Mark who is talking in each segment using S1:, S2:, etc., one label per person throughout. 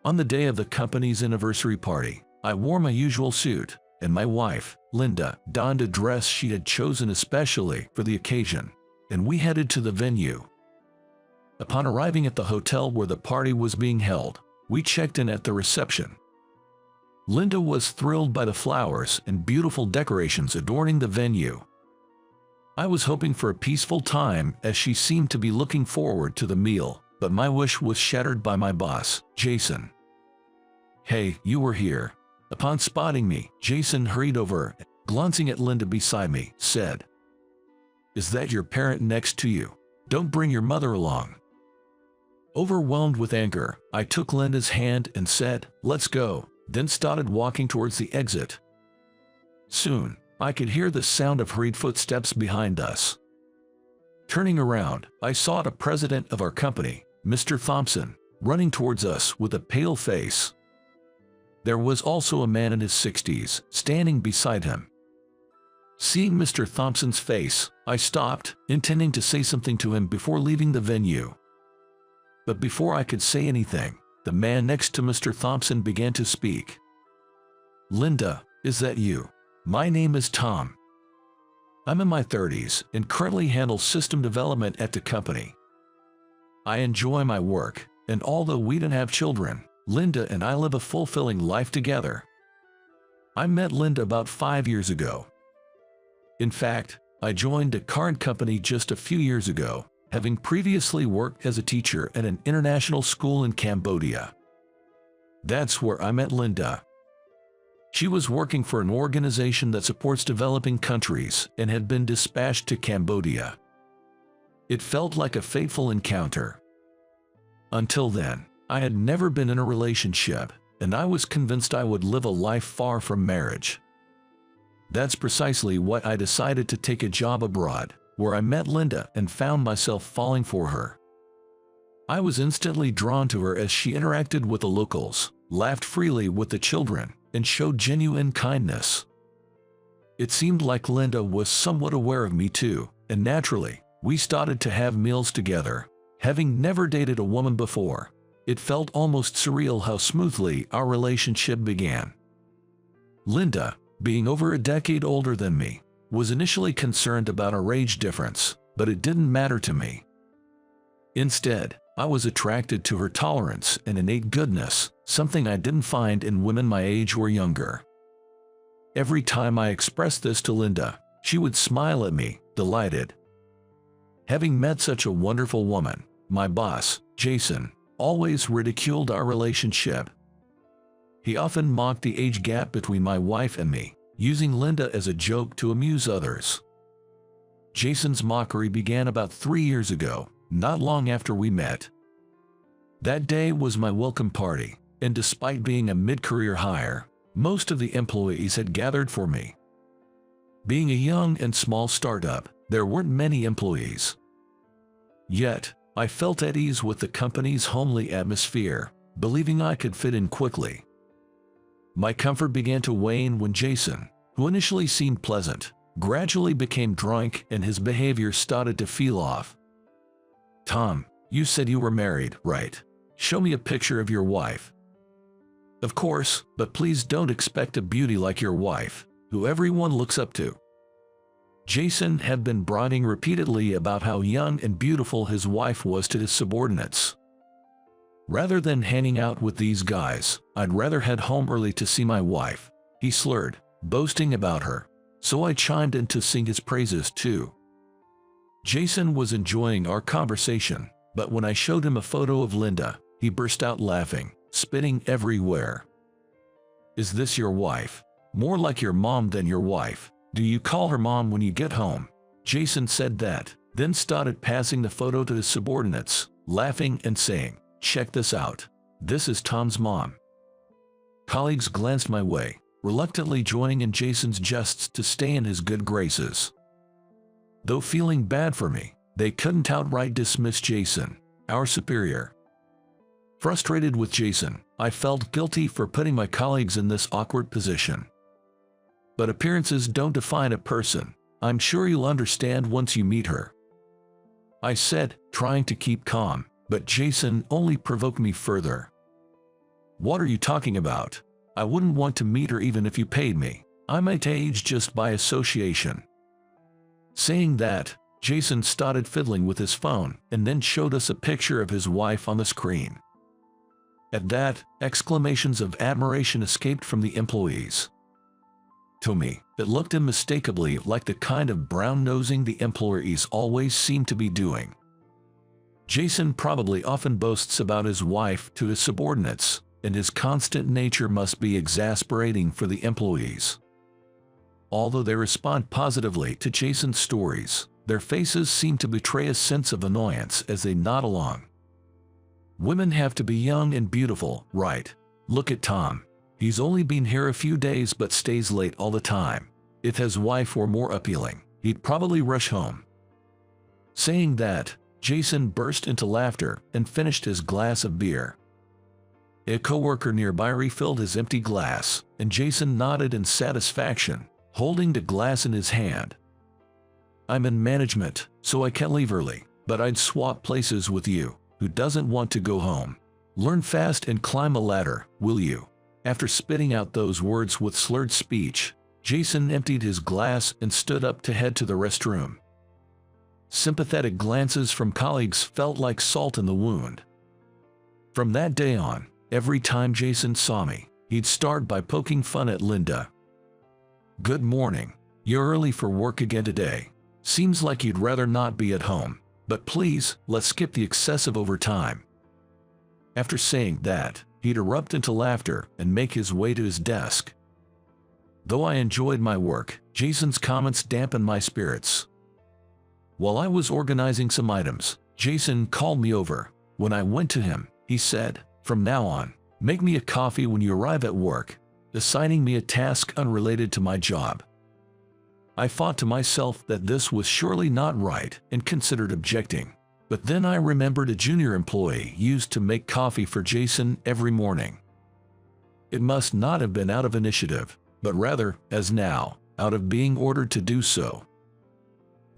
S1: On the day of the company's anniversary party, I wore my usual suit, and my wife, Linda, donned a dress she had chosen especially for the occasion, and we headed to the venue. Upon arriving at the hotel where the party was being held, we checked in at the reception. Linda was thrilled by the flowers and beautiful decorations adorning the venue. I was hoping for a peaceful time as she seemed to be looking forward to the meal, but my wish was shattered by my boss, Jason. "Hey, you were here." Upon spotting me, Jason hurried over, glancing at Linda beside me, said, "Is that your parent next to you? Don't bring your mother along." Overwhelmed with anger, I took Linda's hand and said, "Let's go," then started walking towards the exit. Soon, I could hear the sound of hurried footsteps behind us. Turning around, I saw the president of our company, Mr. Thompson, running towards us with a pale face. There was also a man in his 60s, standing beside him. Seeing Mr. Thompson's face, I stopped, intending to say something to him before leaving the venue. But before I could say anything, the man next to Mr. Thompson began to speak. "Linda, is that you? My name is Tom. I'm in my 30s and currently handle system development at the company. I enjoy my work, and although we don't have children, Linda and I live a fulfilling life together. I met Linda about 5 years ago. In fact, I joined the current company just a few years ago, having previously worked as a teacher at an international school in Cambodia. That's where I met Linda. She was working for an organization that supports developing countries and had been dispatched to Cambodia. It felt like a fateful encounter. Until then, I had never been in a relationship, and I was convinced I would live a life far from marriage. That's precisely why I decided to take a job abroad, where I met Linda and found myself falling for her. I was instantly drawn to her as she interacted with the locals, laughed freely with the children, and showed genuine kindness. It seemed like Linda was somewhat aware of me too, and naturally, we started to have meals together. Having never dated a woman before, it felt almost surreal how smoothly our relationship began. Linda, being over a decade older than me, was initially concerned about our age difference, but it didn't matter to me. Instead, I was attracted to her tolerance and innate goodness, something I didn't find in women my age or younger. Every time I expressed this to Linda, she would smile at me, delighted. Having met such a wonderful woman, my boss, Jason, always ridiculed our relationship. He often mocked the age gap between my wife and me, using Linda as a joke to amuse others. Jason's mockery began about 3 years ago, not long after we met. That day was my welcome party, and despite being a mid-career hire, most of the employees had gathered for me. Being a young and small startup, there weren't many employees. Yet, I felt at ease with the company's homely atmosphere, believing I could fit in quickly. My comfort began to wane when Jason, who initially seemed pleasant, gradually became drunk and his behavior started to feel off. "Tom, you said you were married, right? Show me a picture of your wife." "Of course, but please don't expect a beauty like your wife, who everyone looks up to." Jason had been bragging repeatedly about how young and beautiful his wife was to his subordinates. "Rather than hanging out with these guys, I'd rather head home early to see my wife," he slurred, boasting about her, so I chimed in to sing his praises too. Jason was enjoying our conversation, but when I showed him a photo of Linda, he burst out laughing, spitting everywhere. "Is this your wife? More like your mom than your wife. Do you call her mom when you get home?" Jason said that, then started passing the photo to his subordinates, laughing and saying, "Check this out. This is Tom's mom." Colleagues glanced my way, reluctantly joining in Jason's jests to stay in his good graces. Though feeling bad for me, they couldn't outright dismiss Jason, our superior. Frustrated with Jason, I felt guilty for putting my colleagues in this awkward position. But appearances don't define a person. I'm sure you'll understand once you meet her, I said, trying to keep calm, but Jason only provoked me further. What are you talking about? I wouldn't want to meet her even if you paid me. I might age just by association. Saying that, Jason started fiddling with his phone and then showed us a picture of his wife on the screen. At that, exclamations of admiration escaped from the employees. To me, it looked unmistakably like the kind of brown-nosing the employees always seem to be doing. Jason probably often boasts about his wife to his subordinates, and his constant nature must be exasperating for the employees. Although they respond positively to Jason's stories, their faces seem to betray a sense of annoyance as they nod along. Women have to be young and beautiful, right? Look at Tom. He's only been here a few days but stays late all the time. If his wife were more appealing, he'd probably rush home. Saying that, Jason burst into laughter and finished his glass of beer. A coworker nearby refilled his empty glass, and Jason nodded in satisfaction, holding the glass in his hand. I'm in management, so I can't leave early, but I'd swap places with you. Who doesn't want to go home? Learn fast and climb a ladder, will you? After spitting out those words with slurred speech, Jason emptied his glass and stood up to head to the restroom. Sympathetic glances from colleagues felt like salt in the wound. From that day on, every time Jason saw me, he'd start by poking fun at Linda. Good morning. You're early for work again today. Seems like you'd rather not be at home. But please, let's skip the excessive overtime. After saying that, he'd erupt into laughter and make his way to his desk. Though I enjoyed my work, Jason's comments dampened my spirits. While I was organizing some items, Jason called me over. When I went to him, he said, "From now on, make me a coffee when you arrive at work," assigning me a task unrelated to my job. I thought to myself that this was surely not right and considered objecting. But then I remembered a junior employee used to make coffee for Jason every morning. It must not have been out of initiative, but rather, as now, out of being ordered to do so.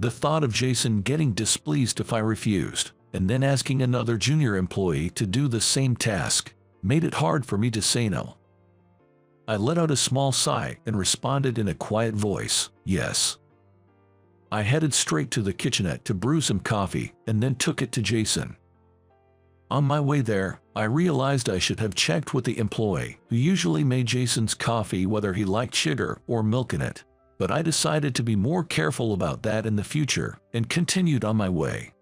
S1: The thought of Jason getting displeased if I refused, and then asking another junior employee to do the same task, made it hard for me to say no. I let out a small sigh and responded in a quiet voice, yes. I headed straight to the kitchenette to brew some coffee and then took it to Jason. On my way there, I realized I should have checked with the employee who usually made Jason's coffee whether he liked sugar or milk in it, but I decided to be more careful about that in the future and continued on my way.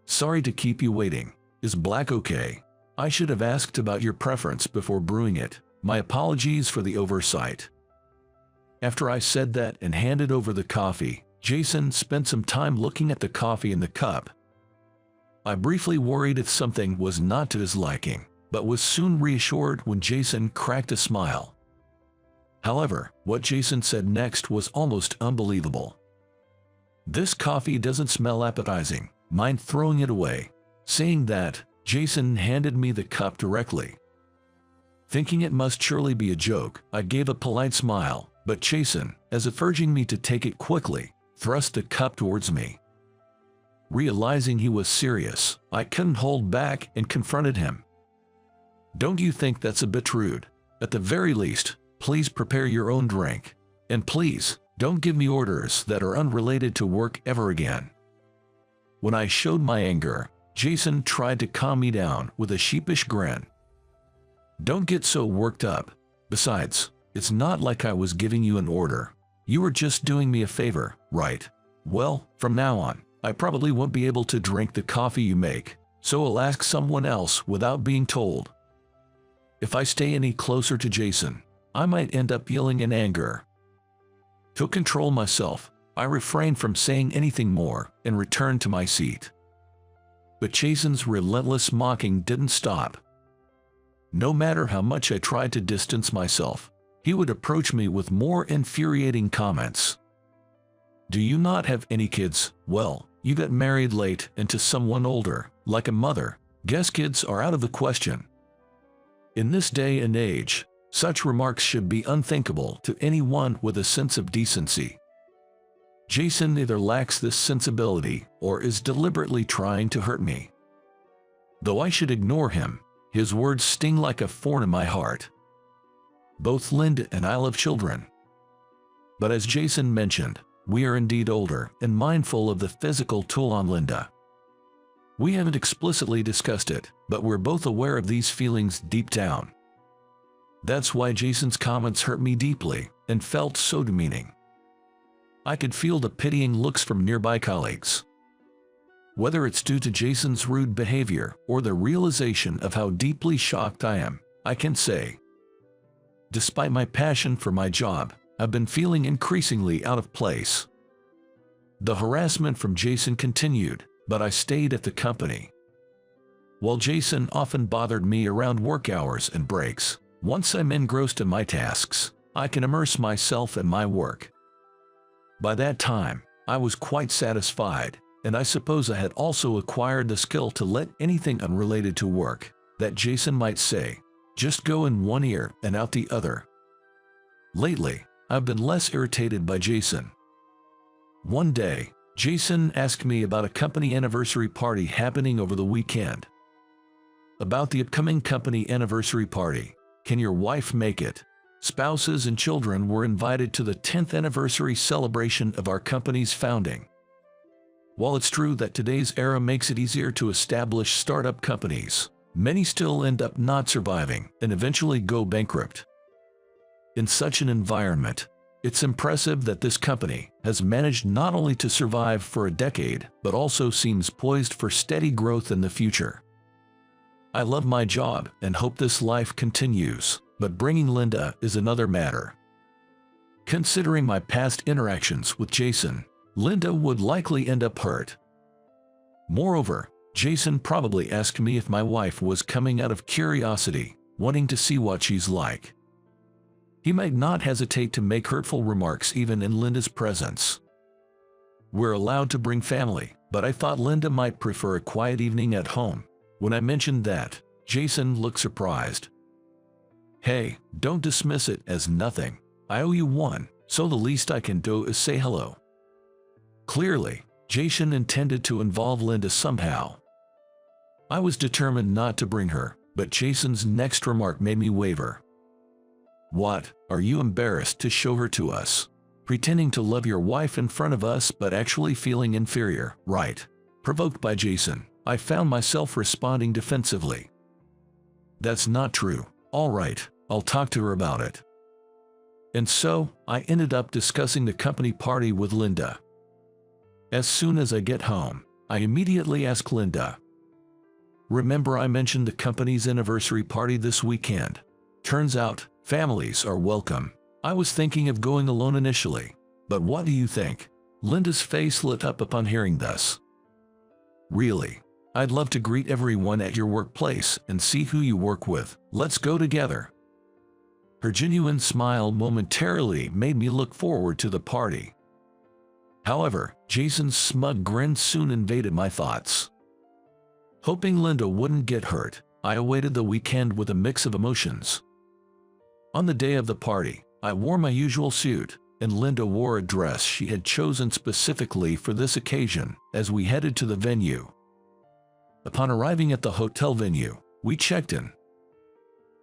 S1: Sorry to keep you waiting. Is black okay? I should have asked about your preference before brewing it. My apologies for the oversight. After I said that and handed over the coffee, Jason spent some time looking at the coffee in the cup. I briefly worried if something was not to his liking, but was soon reassured when Jason cracked a smile. However, what Jason said next was almost unbelievable. "This coffee doesn't smell appetizing. Mind throwing it away?" Saying that, Jason handed me the cup directly. Thinking it must surely be a joke, I gave a polite smile, but Jason, as if urging me to take it quickly, thrust the cup towards me. Realizing he was serious, I couldn't hold back and confronted him. "Don't you think that's a bit rude? At the very least, please prepare your own drink. And please, don't give me orders that are unrelated to work ever again." When I showed my anger, Jason tried to calm me down with a sheepish grin. "Don't get so worked up. Besides, it's not like I was giving you an order. You were just doing me a favor, right? Well, from now on, I probably won't be able to drink the coffee you make, so I'll ask someone else without being told." If I stay any closer to Jason, I might end up yelling in anger. To control myself, I refrained from saying anything more and returned to my seat. But Jason's relentless mocking didn't stop. No matter how much I tried to distance myself, he would approach me with more infuriating comments. "Do you not have any kids? Well, you got married late and to someone older, like a mother. Guess kids are out of the question." In this day and age, such remarks should be unthinkable to anyone with a sense of decency. Jason either lacks this sensibility or is deliberately trying to hurt me. Though I should ignore him, His words sting like a thorn in my heart. Both Linda and I love children. But as Jason mentioned, we are indeed older and mindful of the physical toll on Linda. We haven't explicitly discussed it, but we're both aware of these feelings deep down. That's why Jason's comments hurt me deeply and felt so demeaning. I could feel the pitying looks from nearby colleagues. Whether it's due to Jason's rude behavior or the realization of how deeply shocked I am, I can say, despite my passion for my job, I've been feeling increasingly out of place. The harassment from Jason continued, but I stayed at the company. While Jason often bothered me around work hours and breaks, once I'm engrossed in my tasks, I can immerse myself in my work. By that time, I was quite satisfied, and I suppose I had also acquired the skill to let anything unrelated to work, that Jason might say, just go in one ear and out the other. Lately, I've been less irritated by Jason. One day, Jason asked me about a company anniversary party happening over the weekend. About the upcoming company anniversary party, can your wife make it? Spouses and children were invited to the 10th anniversary celebration of our company's founding. While it's true that today's era makes it easier to establish startup companies, many still end up not surviving and eventually go bankrupt. In such an environment, it's impressive that this company has managed not only to survive for a decade, but also seems poised for steady growth in the future. I love my job and hope this life continues, but bringing Linda is another matter. Considering my past interactions with Jason, Linda would likely end up hurt. Moreover, Jason probably asked me if my wife was coming out of curiosity, wanting to see what she's like. He might not hesitate to make hurtful remarks even in Linda's presence. We're allowed to bring family, but I thought Linda might prefer a quiet evening at home. When I mentioned that, Jason looked surprised. Hey, don't dismiss it as nothing. I owe you one, so the least I can do is say hello. Clearly, Jason intended to involve Linda somehow. I was determined not to bring her, but Jason's next remark made me waver. What, are you embarrassed to show her to us? Pretending to love your wife in front of us but actually feeling inferior, right? Provoked by Jason, I found myself responding defensively. That's not true. All right, I'll talk to her about it. And so, I ended up discussing the company party with Linda. As soon as I get home, I immediately ask Linda, remember I mentioned the company's anniversary party this weekend? Turns out, families are welcome. I was thinking of going alone initially, but what do you think? Linda's face lit up upon hearing this. Really? I'd love to greet everyone at your workplace and see who you work with. Let's go together. Her genuine smile momentarily made me look forward to the party. However, Jason's smug grin soon invaded my thoughts. Hoping Linda wouldn't get hurt, I awaited the weekend with a mix of emotions. On the day of the party, I wore my usual suit, and Linda wore a dress she had chosen specifically for this occasion as we headed to the venue. Upon arriving at the hotel venue, we checked in.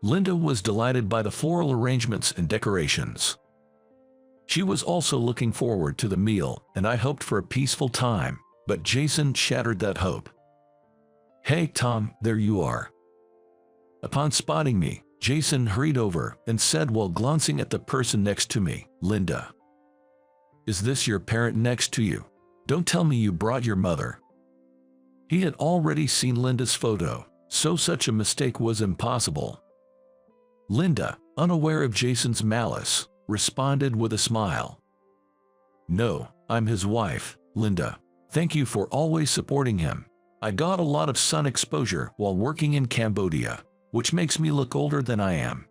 S1: Linda was delighted by the floral arrangements and decorations. She was also looking forward to the meal, and I hoped for a peaceful time, but Jason shattered that hope. Hey Tom, there you are. Upon spotting me, Jason hurried over and said while glancing at the person next to me, Linda. Is this your parent next to you? Don't tell me you brought your mother. He had already seen Linda's photo, so such a mistake was impossible. Linda, unaware of Jason's malice, responded with a smile. No, I'm his wife, Linda. Thank you for always supporting him. I got a lot of sun exposure while working in Cambodia, which makes me look older than I am.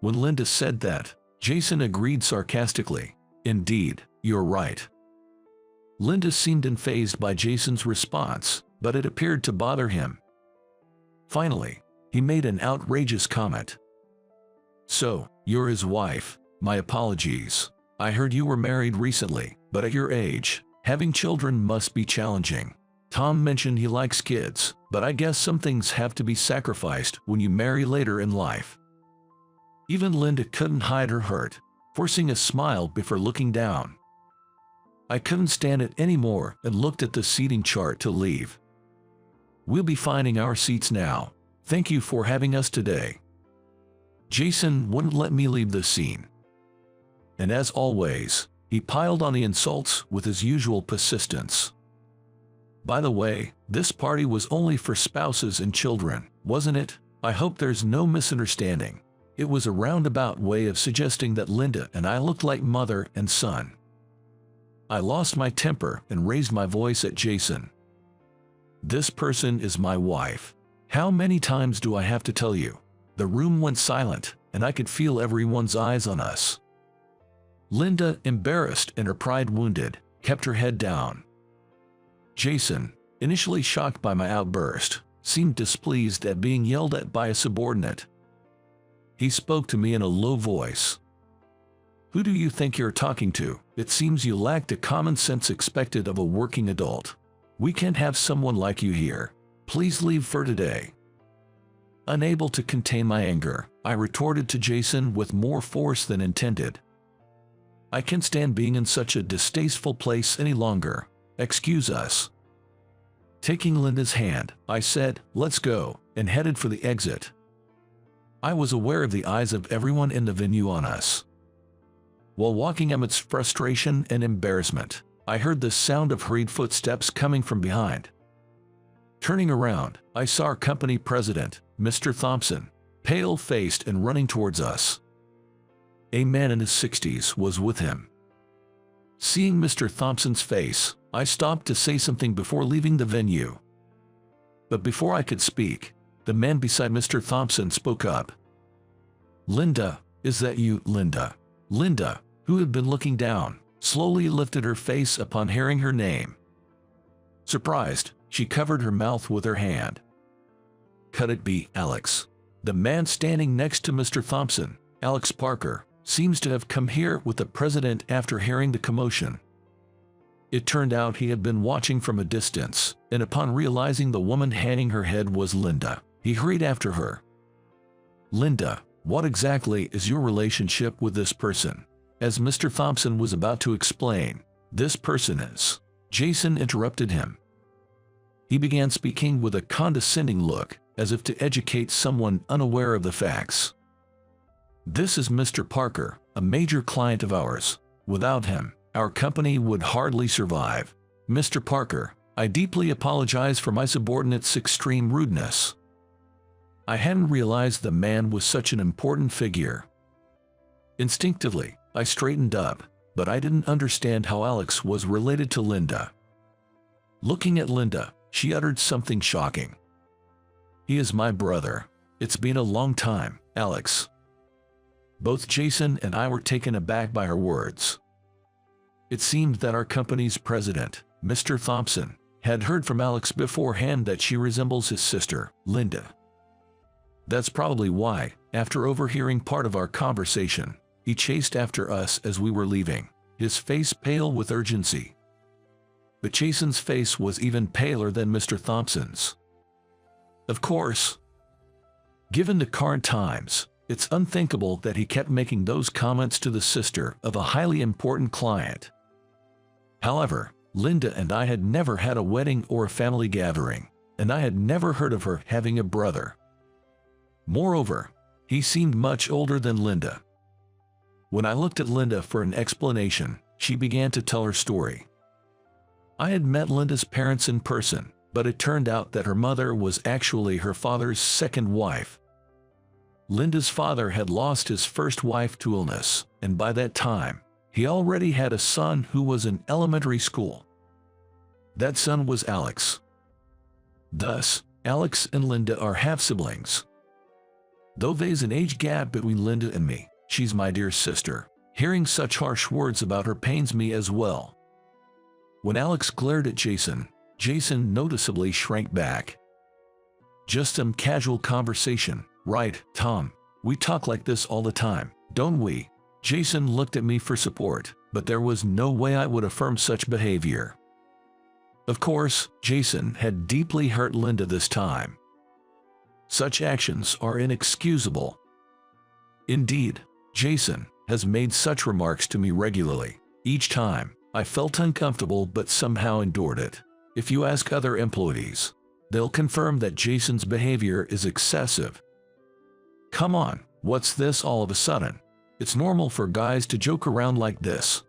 S1: When Linda said that, Jason agreed sarcastically. Indeed, you're right. Linda seemed unfazed by Jason's response, but it appeared to bother him. Finally, he made an outrageous comment. So, you're his wife. My apologies. I heard you were married recently, but at your age, having children must be challenging. Tom mentioned he likes kids, but I guess some things have to be sacrificed when you marry later in life. Even Linda couldn't hide her hurt, forcing a smile before looking down. I couldn't stand it anymore and looked at the seating chart to leave. We'll be finding our seats now. Thank you for having us today. Jason wouldn't let me leave the scene. And as always, he piled on the insults with his usual persistence. By the way, this party was only for spouses and children, wasn't it? I hope there's no misunderstanding. It was a roundabout way of suggesting that Linda and I looked like mother and son. I lost my temper and raised my voice at Jason. This person is my wife. How many times do I have to tell you? The room went silent, and I could feel everyone's eyes on us. Linda, embarrassed and her pride wounded, kept her head down. Jason, initially shocked by my outburst, seemed displeased at being yelled at by a subordinate. He spoke to me in a low voice. "Who do you think you're talking to? It seems you lack the common sense expected of a working adult. We can't have someone like you here. Please leave for today." Unable to contain my anger, I retorted to Jason with more force than intended. "I can't stand being in such a distasteful place any longer. Excuse us." Taking Linda's hand, I said, "Let's go," and headed for the exit. I was aware of the eyes of everyone in the venue on us. While walking amidst frustration and embarrassment, I heard the sound of hurried footsteps coming from behind. Turning around, I saw our company president, Mr. Thompson, pale-faced and running towards us. A man in his 60s was with him. Seeing Mr. Thompson's face, I stopped to say something before leaving the venue. But before I could speak, the man beside Mr. Thompson spoke up. "Linda, is that you, Linda?" Linda, who had been looking down, slowly lifted her face upon hearing her name. Surprised, she covered her mouth with her hand. "Could it be Alex?" The man standing next to Mr. Thompson, Alex Parker, seems to have come here with the president after hearing the commotion. It turned out he had been watching from a distance, and upon realizing the woman hanging her head was Linda, he hurried after her. "Linda, what exactly is your relationship with this person?" As Mr. Thompson was about to explain, "This person is..." Jason interrupted him. He began speaking with a condescending look, as if to educate someone unaware of the facts. "This is Mr. Parker, a major client of ours. Without him, our company would hardly survive. Mr. Parker, I deeply apologize for my subordinate's extreme rudeness." I hadn't realized the man was such an important figure. Instinctively, I straightened up, but I didn't understand how Alex was related to Linda. Looking at Linda, she uttered something shocking. "He is my brother. It's been a long time, Alex." Both Jason and I were taken aback by her words. It seemed that our company's president, Mr. Thompson, had heard from Alex beforehand that she resembles his sister, Linda. That's probably why, after overhearing part of our conversation, he chased after us as we were leaving, his face pale with urgency. But Jason's face was even paler than Mr. Thompson's. Of course. Given the current times, it's unthinkable that he kept making those comments to the sister of a highly important client. However, Linda and I had never had a wedding or a family gathering, and I had never heard of her having a brother. Moreover, he seemed much older than Linda. When I looked at Linda for an explanation, she began to tell her story. I had met Linda's parents in person, but it turned out that her mother was actually her father's second wife. Linda's father had lost his first wife to illness, and by that time, he already had a son who was in elementary school. That son was Alex. Thus, Alex and Linda are half-siblings. Though there's an age gap between Linda and me, she's my dear sister. Hearing such harsh words about her pains me as well. When Alex glared at Jason, Jason noticeably shrank back. "Just some casual conversation, right, Tom? We talk like this all the time, don't we?" Jason looked at me for support, but there was no way I would affirm such behavior. Of course, Jason had deeply hurt Linda this time. Such actions are inexcusable. Indeed, Jason has made such remarks to me regularly. Each time, I felt uncomfortable but somehow endured it. If you ask other employees, they'll confirm that Jason's behavior is excessive. Come on, what's this all of a sudden? It's normal for guys to joke around like this.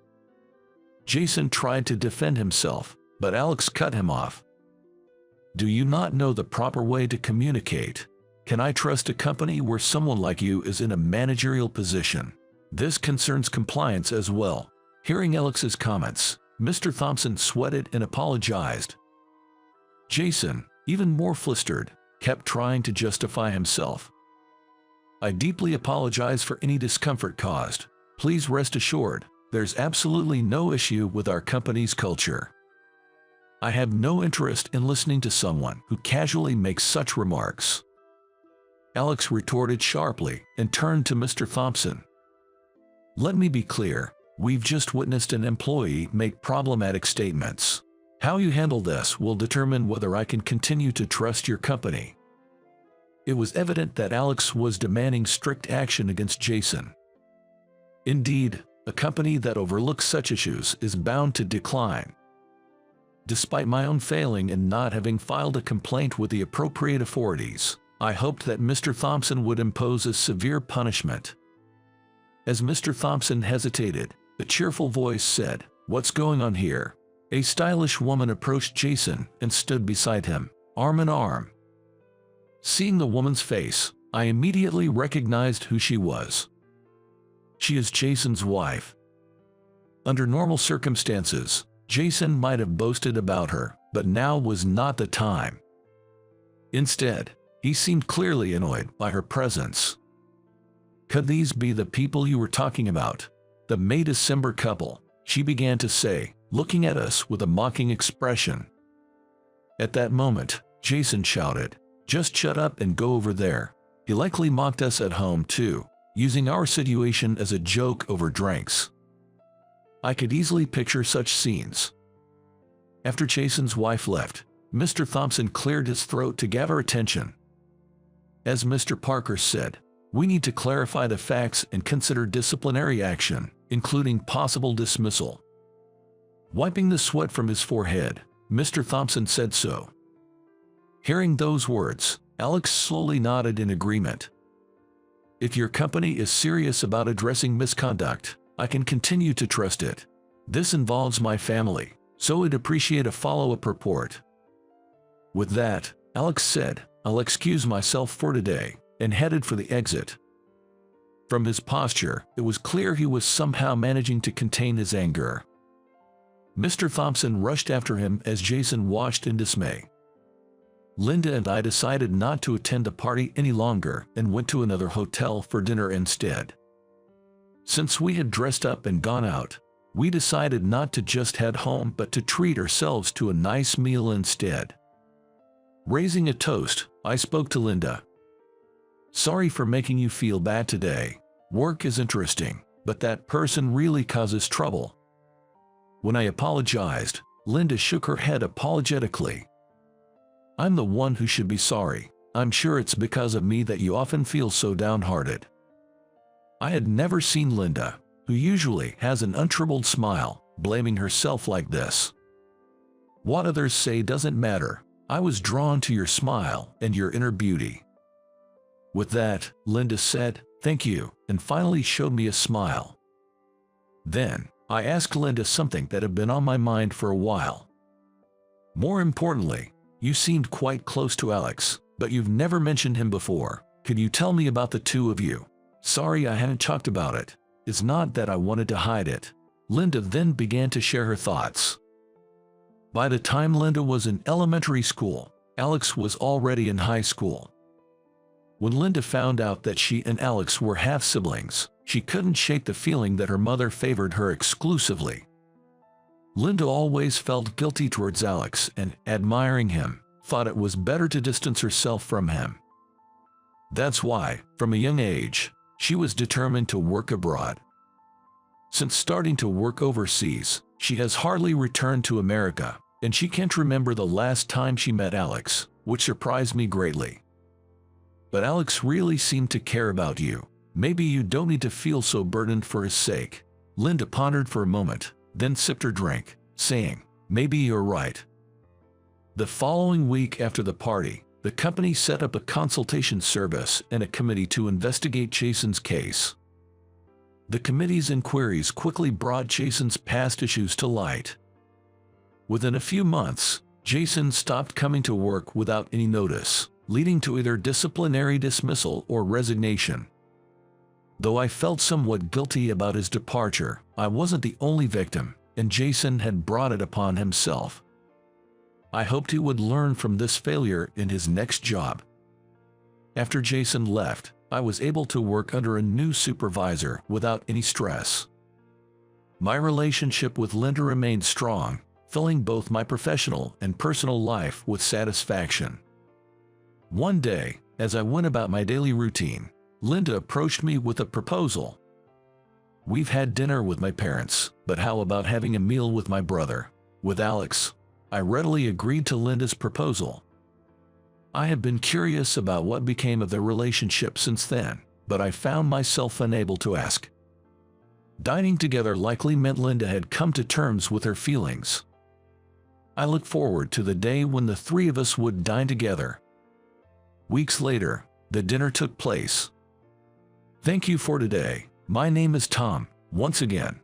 S1: Jason tried to defend himself, but Alex cut him off. Do you not know the proper way to communicate? Can I trust a company where someone like you is in a managerial position? This concerns compliance as well. Hearing Alex's comments, Mr. Thompson sweated and apologized. Jason, even more flustered, kept trying to justify himself. I deeply apologize for any discomfort caused. Please rest assured, there's absolutely no issue with our company's culture. I have no interest in listening to someone who casually makes such remarks. Alex retorted sharply and turned to Mr. Thompson. Let me be clear, we've just witnessed an employee make problematic statements. How you handle this will determine whether I can continue to trust your company. It was evident that Alex was demanding strict action against Jason. Indeed, a company that overlooks such issues is bound to decline. Despite my own failing in not having filed a complaint with the appropriate authorities, I hoped that Mr. Thompson would impose a severe punishment. As Mr. Thompson hesitated, a cheerful voice said, "What's going on here?" A stylish woman approached Jason and stood beside him, arm in arm. Seeing the woman's face, I immediately recognized who she was. She is Jason's wife. Under normal circumstances, Jason might have boasted about her, but now was not the time. Instead, he seemed clearly annoyed by her presence. Could these be the people you were talking about? The May December couple, she began to say, looking at us with a mocking expression. At that moment, Jason shouted, "Just shut up and go over there." He likely mocked us at home too, using our situation as a joke over drinks. I could easily picture such scenes. After Jason's wife left, Mr. Thompson cleared his throat to gather attention. As Mr. Parker said, we need to clarify the facts and consider disciplinary action, including possible dismissal. Wiping the sweat from his forehead, Mr. Thompson said so. Hearing those words, Alex slowly nodded in agreement. If your company is serious about addressing misconduct, I can continue to trust it. This involves my family, so I'd appreciate a follow-up report. With that, Alex said, "I'll excuse myself for today," and headed for the exit. From his posture, it was clear he was somehow managing to contain his anger. Mr. Thompson rushed after him as Jason watched in dismay. Linda and I decided not to attend the party any longer and went to another hotel for dinner instead. Since we had dressed up and gone out, we decided not to just head home but to treat ourselves to a nice meal instead. Raising a toast, I spoke to Linda. "Sorry for making you feel bad today. Work is interesting, but that person really causes trouble." When I apologized, Linda shook her head apologetically. "I'm the one who should be sorry. I'm sure it's because of me that you often feel so downhearted." I had never seen Linda, who usually has an untroubled smile, blaming herself like this. What others say doesn't matter. I was drawn to your smile and your inner beauty. With that, Linda said, "Thank you," and finally showed me a smile. Then, I asked Linda something that had been on my mind for a while. "More importantly, you seemed quite close to Alex, but you've never mentioned him before. Could you tell me about the two of you?" "Sorry I haven't talked about it. It's not that I wanted to hide it." Linda then began to share her thoughts. By the time Linda was in elementary school, Alex was already in high school. When Linda found out that she and Alex were half-siblings, she couldn't shake the feeling that her mother favored her exclusively. Linda always felt guilty towards Alex and, admiring him, thought it was better to distance herself from him. That's why, from a young age, she was determined to work abroad. Since starting to work overseas, she has hardly returned to America. and she can't remember the last time she met Alex, which surprised me greatly. But Alex really seemed to care about you. Maybe you don't need to feel so burdened for his sake. Linda pondered for a moment, then sipped her drink, saying, maybe you're right. The following week after the party, the company set up a consultation service and a committee to investigate Jason's case. The committee's inquiries quickly brought Jason's past issues to light. Within a few months, Jason stopped coming to work without any notice, leading to either disciplinary dismissal or resignation. Though I felt somewhat guilty about his departure, I wasn't the only victim, and Jason had brought it upon himself. I hoped he would learn from this failure in his next job. After Jason left, I was able to work under a new supervisor without any stress. My relationship with Linda remained strong, filling both my professional and personal life with satisfaction. One day, as I went about my daily routine, Linda approached me with a proposal. We've had dinner with my parents, but how about having a meal with my brother, with Alex? I readily agreed to Linda's proposal. I have been curious about what became of their relationship since then, but I found myself unable to ask. Dining together likely meant Linda had come to terms with her feelings. I looked forward to the day when the three of us would dine together. Weeks later, the dinner took place. Thank you for today. My name is Tom, once again.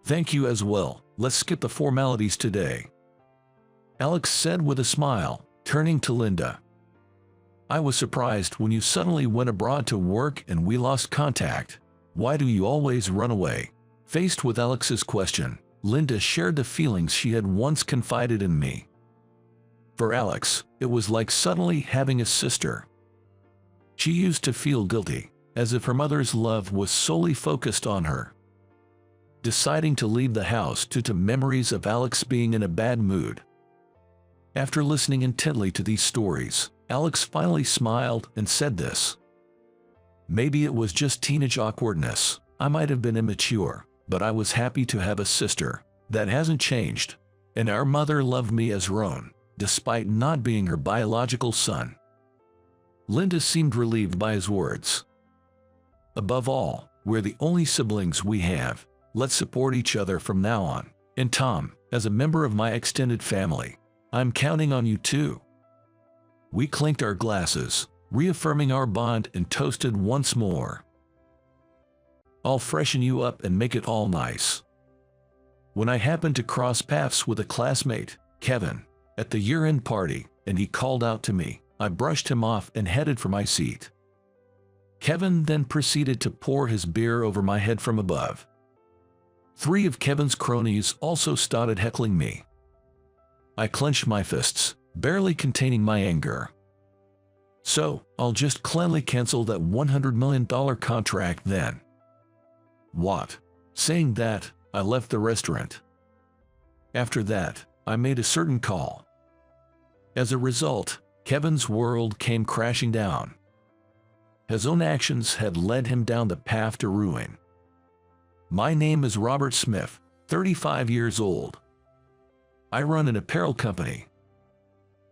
S1: Thank you as well. Let's skip the formalities today, Alex said with a smile, turning to Linda. I was surprised when you suddenly went abroad to work and we lost contact. Why do you always run away? Faced with Alex's question, Linda shared the feelings she had once confided in me. For Alex, it was like suddenly having a sister. She used to feel guilty, as if her mother's love was solely focused on her. Deciding to leave the house due to memories of Alex being in a bad mood. After listening intently to these stories, Alex finally smiled and said this. Maybe it was just teenage awkwardness. I might have been immature, but I was happy to have a sister. That hasn't changed. And our mother loved me as her own, despite not being her biological son. Linda seemed relieved by his words. Above all, we're the only siblings we have. Let's support each other from now on. And Tom, as a member of my extended family, I'm counting on you too. We clinked our glasses, reaffirming our bond, and toasted once more. I'll freshen you up and make it all nice. When I happened to cross paths with a classmate, Kevin, at the year-end party, and he called out to me, I brushed him off and headed for my seat. Kevin then proceeded to pour his beer over my head from above. 3 of Kevin's cronies also started heckling me. I clenched my fists, barely containing my anger. So, I'll just cleanly cancel that $100 million contract then. What? Saying that, I left the restaurant. After that, I made a certain call. As a result, Kevin's world came crashing down. His own actions had led him down the path to ruin. My name is Robert Smith, 35 years old. I run an apparel company.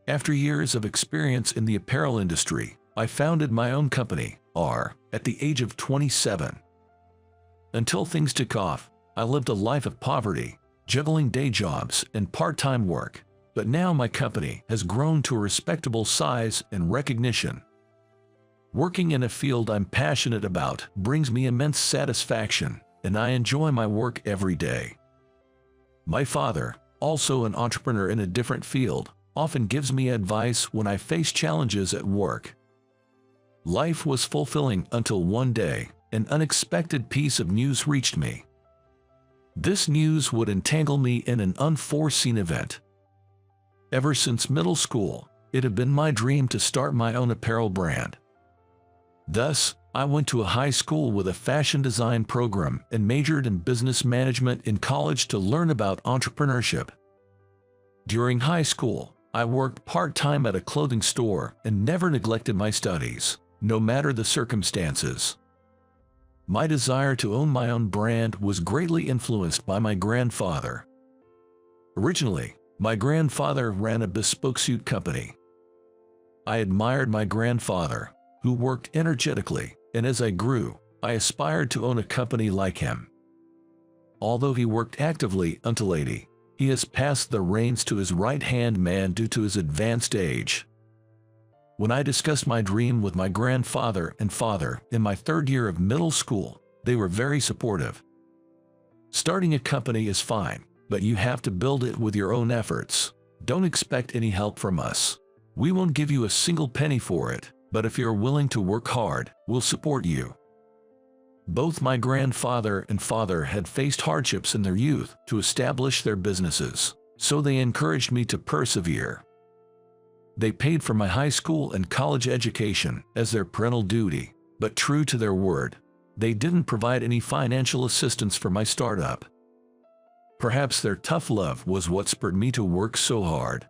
S1: After years of experience in the apparel industry, I founded my own company, at the age of 27. Until things took off, I lived a life of poverty, juggling day jobs and part-time work, but now my company has grown to a respectable size and recognition. Working in a field I'm passionate about brings me immense satisfaction, and I enjoy my work every day. My father, also an entrepreneur in a different field, often gives me advice when I face challenges at work. Life was fulfilling until one day, an unexpected piece of news reached me. This news would entangle me in an unforeseen event. Ever since middle school, it had been my dream to start my own apparel brand. Thus, I went to a high school with a fashion design program and majored in business management in college to learn about entrepreneurship. During high school, I worked part-time at a clothing store and never neglected my studies, no matter the circumstances. My desire to own my own brand was greatly influenced by my grandfather. Originally, My grandfather ran a bespoke suit company. I admired my grandfather, who worked energetically, and as I grew, I aspired to own a company like him. Although he worked actively until 80, he has passed the reins to his right-hand man due to his advanced age. When I discussed my dream with my grandfather and father in my third year of middle school, they were very supportive. Starting a company is fine, but you have to build it with your own efforts. Don't expect any help from us. We won't give you a single penny for it, but if you're willing to work hard, we'll support you. Both my grandfather and father had faced hardships in their youth to establish their businesses, so they encouraged me to persevere. They paid for my high school and college education as their parental duty, but true to their word, they didn't provide any financial assistance for my startup. Perhaps their tough love was what spurred me to work so hard.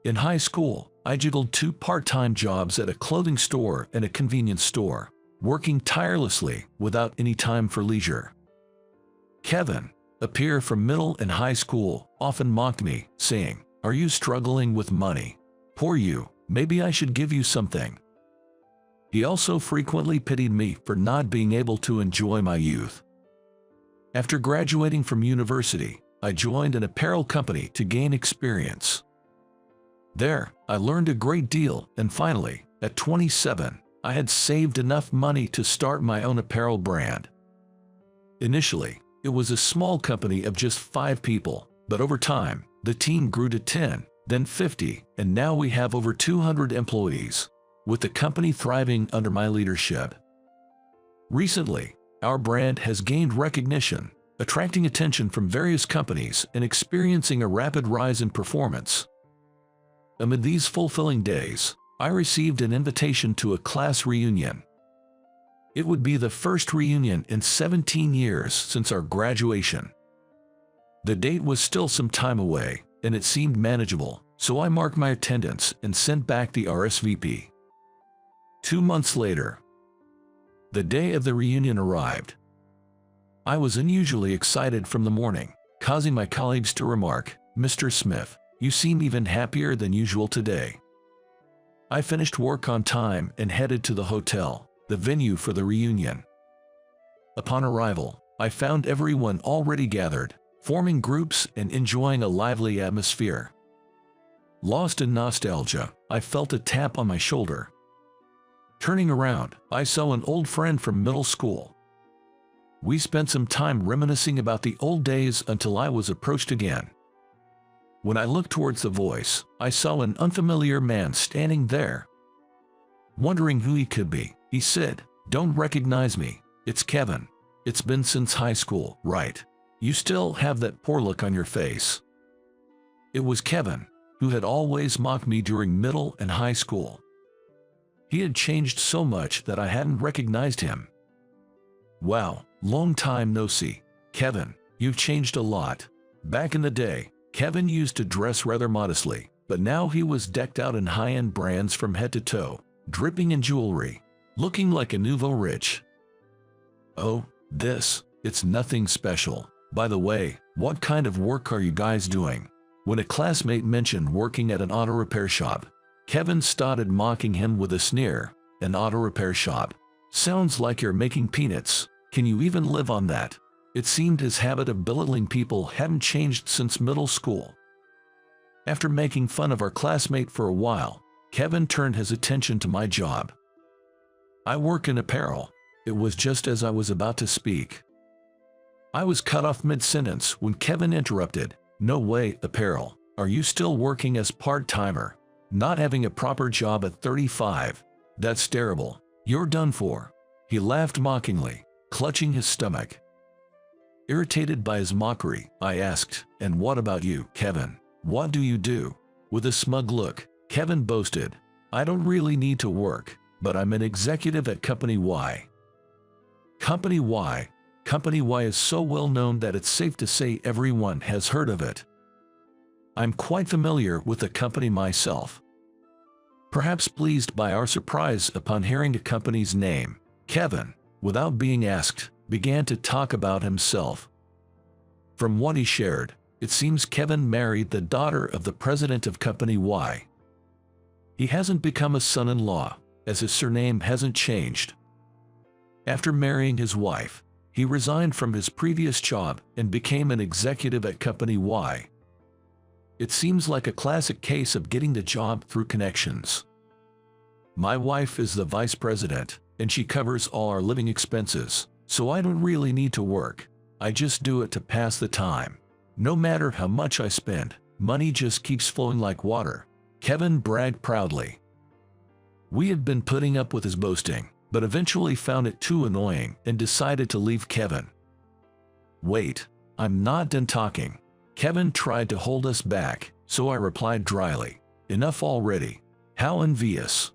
S1: In high school, I juggled 2 part-time jobs at a clothing store and a convenience store, working tirelessly without any time for leisure. Kevin, a peer from middle and high school, often mocked me, saying, "Are you struggling with money? Poor you, maybe I should give you something." He also frequently pitied me for not being able to enjoy my youth. After graduating from university, I joined an apparel company to gain experience. There, I learned a great deal, and finally, at 27, I had saved enough money to start my own apparel brand. Initially, it was a small company of just 5 people, but over time, the team grew to 10, then 50, and now we have over 200 employees, with the company thriving under my leadership. Recently, our brand has gained recognition, attracting attention from various companies and experiencing a rapid rise in performance. Amid these fulfilling days, I received an invitation to a class reunion. It would be the first reunion in 17 years since our graduation. The date was still some time away, and it seemed manageable, so I marked my attendance and sent back the RSVP. 2 months later, the day of the reunion arrived. I was unusually excited from the morning, causing my colleagues to remark, "Mr. Smith, you seem even happier than usual today." I finished work on time and headed to the hotel, the venue for the reunion. Upon arrival, I found everyone already gathered, forming groups and enjoying a lively atmosphere. Lost in nostalgia, I felt a tap on my shoulder. Turning around, I saw an old friend from middle school. We spent some time reminiscing about the old days until I was approached again. When I looked towards the voice, I saw an unfamiliar man standing there. Wondering who he could be, he said, "Don't recognize me, it's Kevin. It's been since high school, right? You still have that poor look on your face." It was Kevin, who had always mocked me during middle and high school. He had changed so much that I hadn't recognized him. "Wow, long time no see. Kevin, you've changed a lot. Back in the day, Kevin used to dress rather modestly, but now he was decked out in high-end brands from head to toe, dripping in jewelry, looking like a nouveau riche." "Oh, it's nothing special. By the way, what kind of work are you guys doing?" When a classmate mentioned working at an auto repair shop, Kevin started mocking him with a sneer. "An auto repair shop? Sounds like you're making peanuts. Can you even live on that?" It seemed his habit of belittling people hadn't changed since middle school. After making fun of our classmate for a while, Kevin turned his attention to my job. "I work in apparel." It was just as I was about to speak. I was cut off mid-sentence when Kevin interrupted. "No way, apparel. Are you still working as part-timer? Not having a proper job at 35? That's terrible. You're done for." He laughed mockingly, clutching his stomach. Irritated by his mockery, I asked, "And what about you, Kevin? What do you do?" With a smug look, Kevin boasted, "I don't really need to work, but I'm an executive at Company Y." Company Y? Company Y is so well known that it's safe to say everyone has heard of it. I'm quite familiar with the company myself. Perhaps pleased by our surprise upon hearing the company's name, Kevin, without being asked, began to talk about himself. From what he shared, It seems Kevin married the daughter of the president of Company Y. He hasn't become a son-in-law, as his surname hasn't changed. After marrying his wife, he resigned from his previous job and became an executive at Company Y. It seems like a classic case of getting the job through connections. My wife is the vice president, and she covers all our living expenses, so I don't really need to work. I just do it to pass the time. No matter how much I spend, money just keeps flowing like water, Kevin bragged proudly. We had been putting up with his boasting, but eventually found it too annoying and decided to leave Kevin. Wait, I'm not done talking. Kevin tried to hold us back, so I replied dryly, enough already. How envious.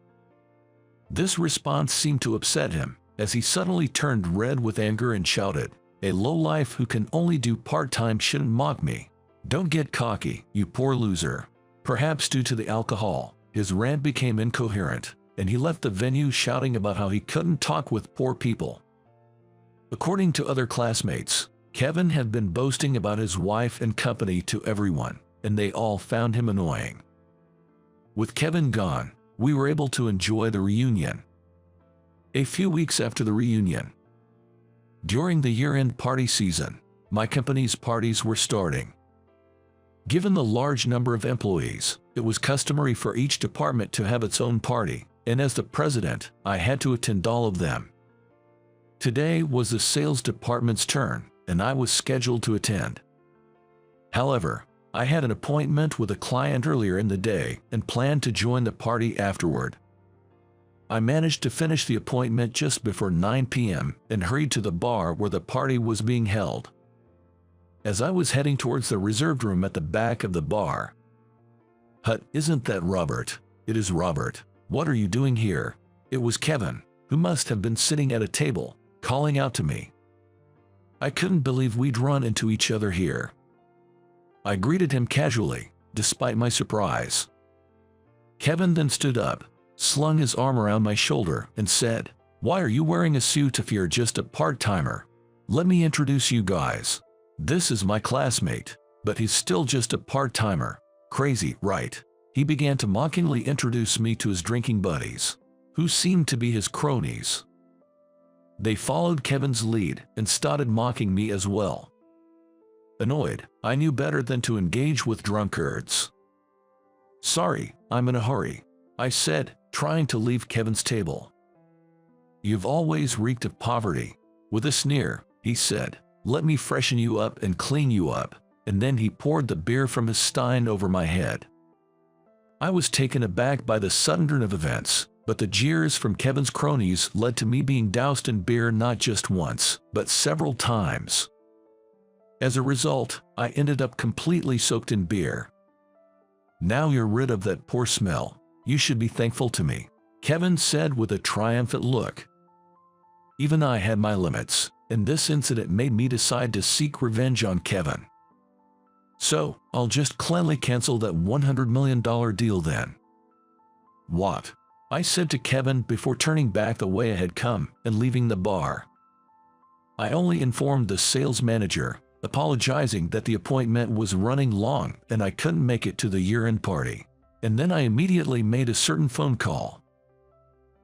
S1: This response seemed to upset him, as he suddenly turned red with anger and shouted, "A lowlife who can only do part-time shouldn't mock me. Don't get cocky, you poor loser." Perhaps due to the alcohol, his rant became incoherent, and he left the venue shouting about how he couldn't talk with poor people. According to other classmates, Kevin had been boasting about his wife and company to everyone, and they all found him annoying. With Kevin gone, we were able to enjoy the reunion. A few weeks after the reunion, during the year-end party season, my company's parties were starting. Given the large number of employees, it was customary for each department to have its own party, and as the president, I had to attend all of them. Today was the sales department's turn, and I was scheduled to attend. However, I had an appointment with a client earlier in the day and planned to join the party afterward. I managed to finish the appointment just before 9 p.m. and hurried to the bar where the party was being held. As I was heading towards the reserved room at the back of the bar, "Hut, isn't that Robert?" "It is Robert. What are you doing here?" It was Kevin, who must have been sitting at a table, calling out to me. I couldn't believe we'd run into each other here. I greeted him casually, despite my surprise. Kevin then stood up, slung his arm around my shoulder, and said, "Why are you wearing a suit if you're just a part-timer? Let me introduce you guys. This is my classmate, but he's still just a part-timer. Crazy, right?" He began to mockingly introduce me to his drinking buddies, who seemed to be his cronies. They followed Kevin's lead and started mocking me as well. Annoyed, I knew better than to engage with drunkards. "Sorry, I'm in a hurry," I said, trying to leave Kevin's table. "You've always reeked of poverty." With a sneer, he said, "Let me freshen you up and clean you up," and then he poured the beer from his stein over my head. I was taken aback by the sudden turn of events, but the jeers from Kevin's cronies led to me being doused in beer not just once, but several times. As a result, I ended up completely soaked in beer. "Now you're rid of that poor smell. You should be thankful to me," Kevin said with a triumphant look. Even I had my limits, and this incident made me decide to seek revenge on Kevin. "So, I'll just cleanly cancel that $100 million deal then." "What?" I said to Kevin before turning back the way I had come and leaving the bar. I only informed the sales manager, apologizing that the appointment was running long and I couldn't make it to the year-end party, and then I immediately made a certain phone call.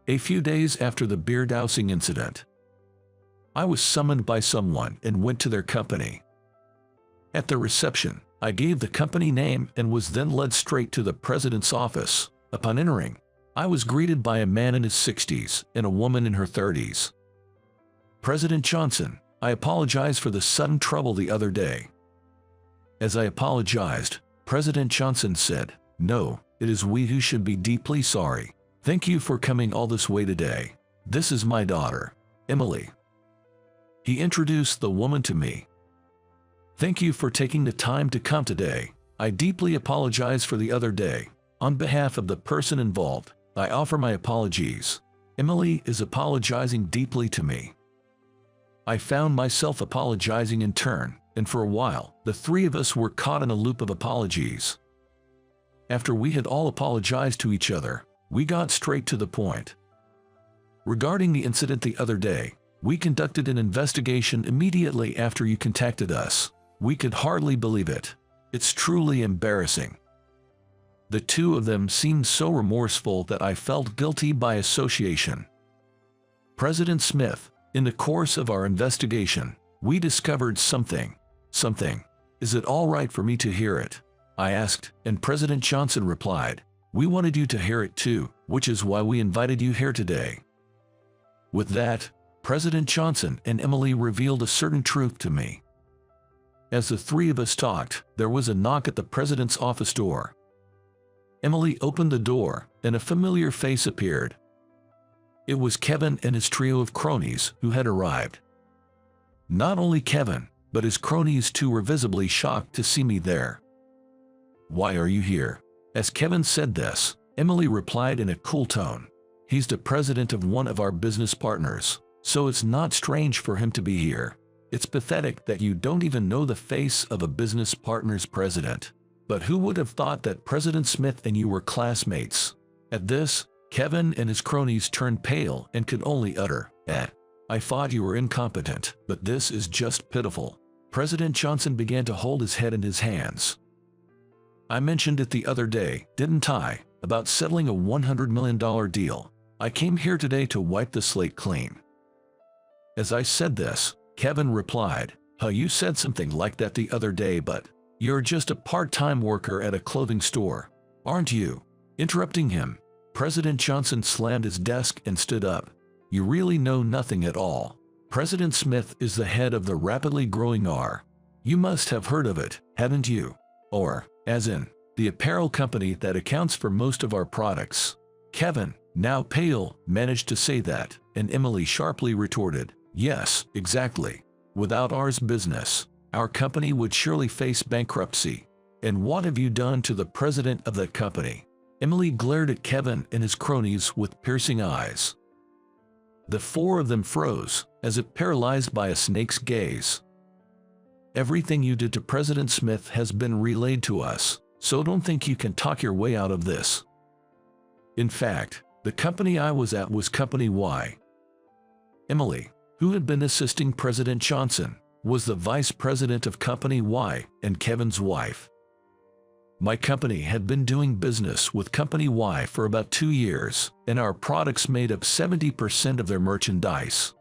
S1: A few days after the beer dousing incident, I was summoned by someone and went to their company. At the reception, I gave the company name and was then led straight to the president's office. Upon entering, I was greeted by a man in his 60s and a woman in her 30s. "President Johnson, I apologize for the sudden trouble the other day." As I apologized, President Johnson said, "No, it is we who should be deeply sorry. Thank you for coming all this way today. This is my daughter, Emily." He introduced the woman to me. "Thank you for taking the time to come today. I deeply apologize for the other day. On behalf of the person involved, I offer my apologies. Emily is apologizing deeply to me." I found myself apologizing in turn, and for a while, the three of us were caught in a loop of apologies. After we had all apologized to each other, we got straight to the point. "Regarding the incident the other day, we conducted an investigation immediately after you contacted us. We could hardly believe it. It's truly embarrassing." The two of them seemed so remorseful that I felt guilty by association. President Smith, in the course of our investigation, we discovered something. Is it all right for me to hear it?" I asked, and President Johnson replied, "We wanted you to hear it too, which is why we invited you here today." With that, President Johnson and Emily revealed a certain truth to me. As the three of us talked, there was a knock at the president's office door. Emily opened the door, and a familiar face appeared. It was Kevin and his trio of cronies who had arrived. Not only Kevin, but his cronies too were visibly shocked to see me there. "Why are you here?" As Kevin said this, Emily replied in a cool tone, "He's the president of one of our business partners, so it's not strange for him to be here. It's pathetic that you don't even know the face of a business partner's president. But who would have thought that President Smith and you were classmates?" At this, Kevin and his cronies turned pale and could only utter, "I thought you were incompetent, but this is just pitiful." President Johnson began to hold his head in his hands. "I mentioned it the other day, didn't I, about settling a $100 million deal. I came here today to wipe the slate clean." As I said this, Kevin replied, You said something like that the other day, but you're just a part-time worker at a clothing store, aren't you?" Interrupting him, President Johnson slammed his desk and stood up. "You really know nothing at all. President Smith is the head of the rapidly growing R. You must have heard of it, haven't you? Or, as in, the apparel company that accounts for most of our products." Kevin, now pale, managed to say that, and Emily sharply retorted, "Yes, exactly. Without R's business, our company would surely face bankruptcy. And what have you done to the president of that company?" Emily glared at Kevin and his cronies with piercing eyes. The four of them froze, as if paralyzed by a snake's gaze. "Everything you did to President Smith has been relayed to us, so don't think you can talk your way out of this. In fact, the company I was at was Company Y." Emily, who had been assisting President Johnson, was the vice president of Company Y and Kevin's wife. My company had been doing business with Company Y for about 2 years, and our products made up 70% of their merchandise.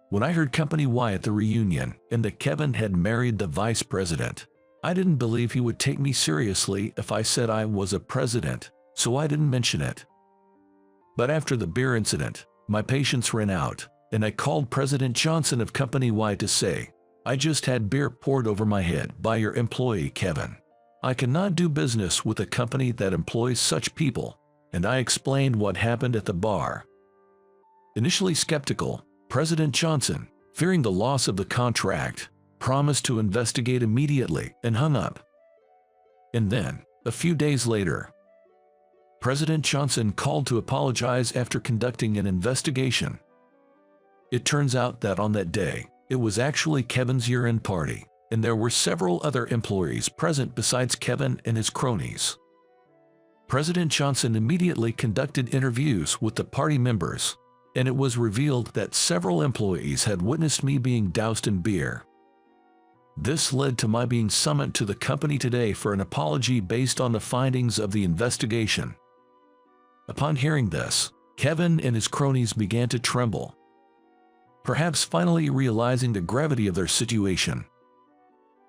S1: When I heard Company Y at the reunion and that Kevin had married the vice president, I didn't believe he would take me seriously if I said I was a president, so I didn't mention it. But after the beer incident, my patience ran out, and I called President Johnson of Company Y to say, "I just had beer poured over my head by your employee Kevin. I cannot do business with a company that employs such people," and I explained what happened at the bar. Initially skeptical, President Johnson, fearing the loss of the contract, promised to investigate immediately and hung up. And then, a few days later, President Johnson called to apologize after conducting an investigation. It turns out that on that day, it was actually Kevin's year-end party, and there were several other employees present besides Kevin and his cronies. President Johnson immediately conducted interviews with the party members, and it was revealed that several employees had witnessed me being doused in beer. This led to my being summoned to the company today for an apology based on the findings of the investigation. Upon hearing this, Kevin and his cronies began to tremble, perhaps finally realizing the gravity of their situation.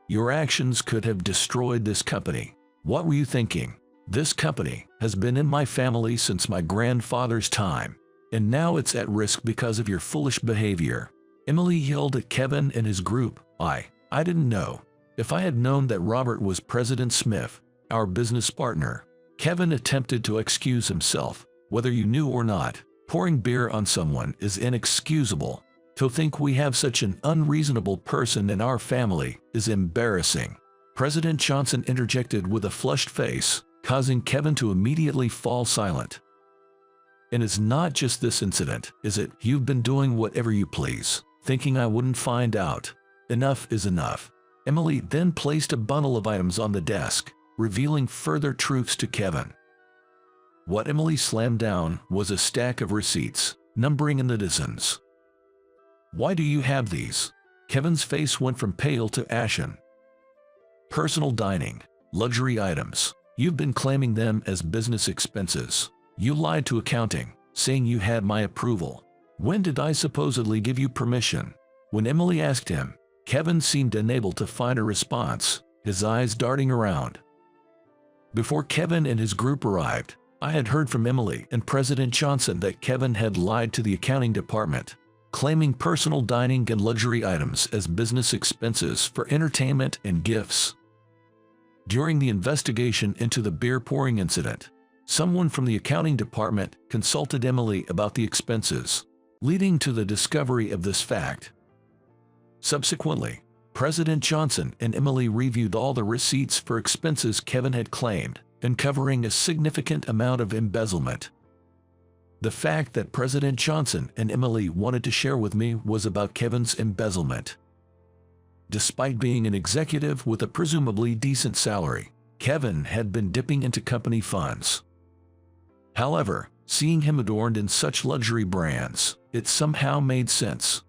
S1: "Your actions could have destroyed this company. What were you thinking? This company has been in my family since my grandfather's time, and now it's at risk because of your foolish behavior." Emily yelled at Kevin and his group, I didn't know. If I had known that Robert was President Smith, our business partner." Kevin attempted to excuse himself. "Whether you knew or not, pouring beer on someone is inexcusable. To think we have such an unreasonable person in our family is embarrassing." President Johnson interjected with a flushed face, causing Kevin to immediately fall silent. "And it's not just this incident, is it? You've been doing whatever you please, thinking I wouldn't find out. Enough is enough." Emily then placed a bundle of items on the desk, revealing further truths to Kevin. What Emily slammed down was a stack of receipts, numbering in the dozens. "Why do you have these?" Kevin's face went from pale to ashen. Personal dining, luxury items. You've been claiming them as business expenses. You lied to accounting, saying you had my approval. When did I supposedly give you permission? When Emily asked him, Kevin seemed unable to find a response, his eyes darting around. Before Kevin and his group arrived, I had heard from Emily and President Johnson that Kevin had lied to the accounting department, claiming personal dining and luxury items as business expenses for entertainment and gifts. During the investigation into the beer pouring incident, someone from the accounting department consulted Emily about the expenses, leading to the discovery of this fact. Subsequently, President Johnson and Emily reviewed all the receipts for expenses Kevin had claimed, uncovering a significant amount of embezzlement. The fact that President Johnson and Emily wanted to share with me was about Kevin's embezzlement. Despite being an executive with a presumably decent salary, Kevin had been dipping into company funds. However, seeing him adorned in such luxury brands, it somehow made sense.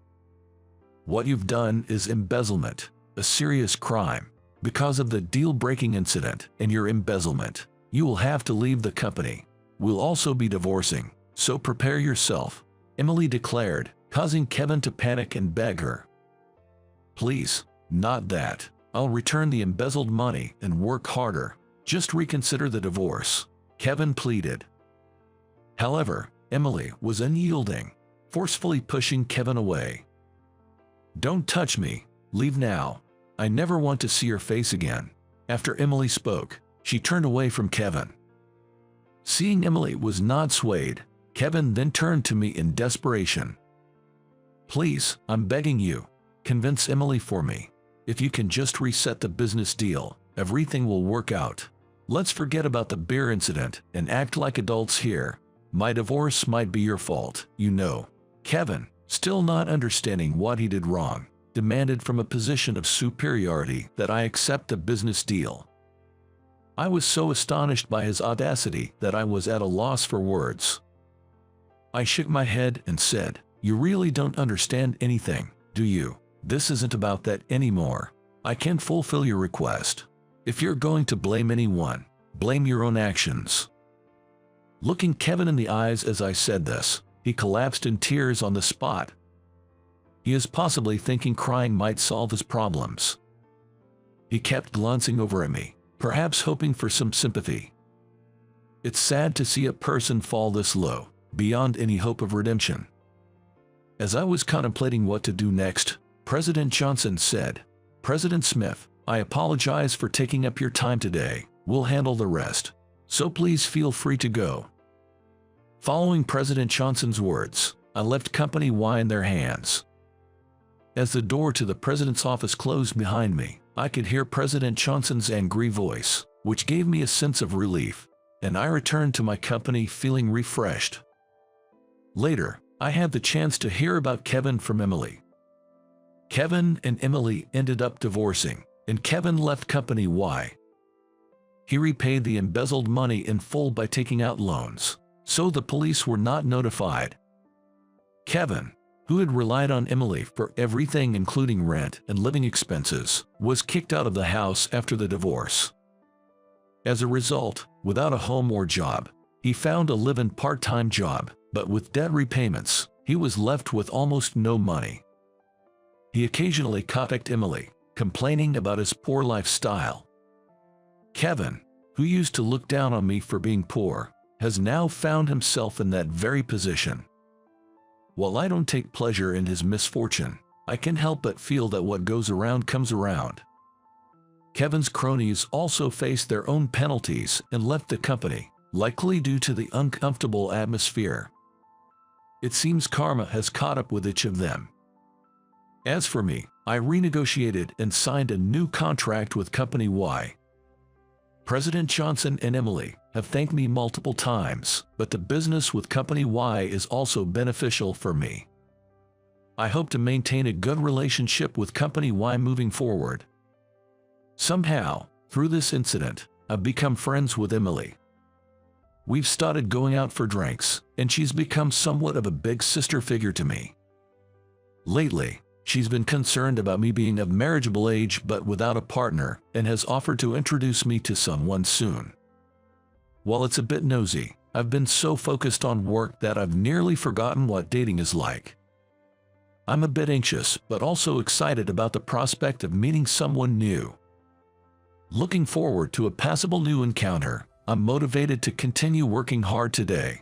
S1: What you've done is embezzlement, a serious crime. Because of the deal-breaking incident and your embezzlement, you will have to leave the company. We'll also be divorcing, so prepare yourself, Emily declared, causing Kevin to panic and beg her. Please, not that. I'll return the embezzled money and work harder. Just reconsider the divorce, Kevin pleaded. However, Emily was unyielding, forcefully pushing Kevin away. Don't touch me, leave now. I never want to see your face again. After Emily spoke, she turned away from Kevin. Seeing Emily was not swayed, Kevin then turned to me in desperation. Please, I'm begging you, convince Emily for me. If you can just reset the business deal, everything will work out. Let's forget about the beer incident and act like adults here. My divorce might be your fault, you know. Kevin, still not understanding what he did wrong, demanded from a position of superiority that I accept a business deal. I was so astonished by his audacity that I was at a loss for words. I shook my head and said, "You really don't understand anything, do you? This isn't about that anymore. I can fulfill your request. If you're going to blame anyone, blame your own actions." Looking Kevin in the eyes as I said this, he collapsed in tears on the spot. He is possibly thinking crying might solve his problems. He kept glancing over at me, perhaps hoping for some sympathy. It's sad to see a person fall this low, beyond any hope of redemption. As I was contemplating what to do next, President Johnson said, "President Smith, I apologize for taking up your time today. We'll handle the rest. So please feel free to go." Following President Johnson's words, I left Company Y in their hands. As the door to the president's office closed behind me, I could hear President Johnson's angry voice, which gave me a sense of relief, and I returned to my company feeling refreshed. Later, I had the chance to hear about Kevin from Emily. Kevin and Emily ended up divorcing, and Kevin left Company Y. He repaid the embezzled money in full by taking out loans, so the police were not notified. Kevin, who had relied on Emily for everything including rent and living expenses, was kicked out of the house after the divorce. As a result, without a home or job, he found a live-in part-time job, but with debt repayments, he was left with almost no money. He occasionally contacted Emily, complaining about his poor lifestyle. Kevin, who used to look down on me for being poor, has now found himself in that very position. While I don't take pleasure in his misfortune, I can't help but feel that what goes around comes around. Kevin's cronies also faced their own penalties and left the company, likely due to the uncomfortable atmosphere. It seems karma has caught up with each of them. As for me, I renegotiated and signed a new contract with Company Y. President Johnson and Emily have thanked me multiple times, but the business with Company Y is also beneficial for me. I hope to maintain a good relationship with Company Y moving forward. Somehow, through this incident, I've become friends with Emily. We've started going out for drinks, and she's become somewhat of a big sister figure to me. Lately, She's been concerned about me being of marriageable age but without a partner, and has offered to introduce me to someone soon. While it's a bit nosy, I've been so focused on work that I've nearly forgotten what dating is like. I'm a bit anxious, but also excited about the prospect of meeting someone new. Looking forward to a passable new encounter, I'm motivated to continue working hard today.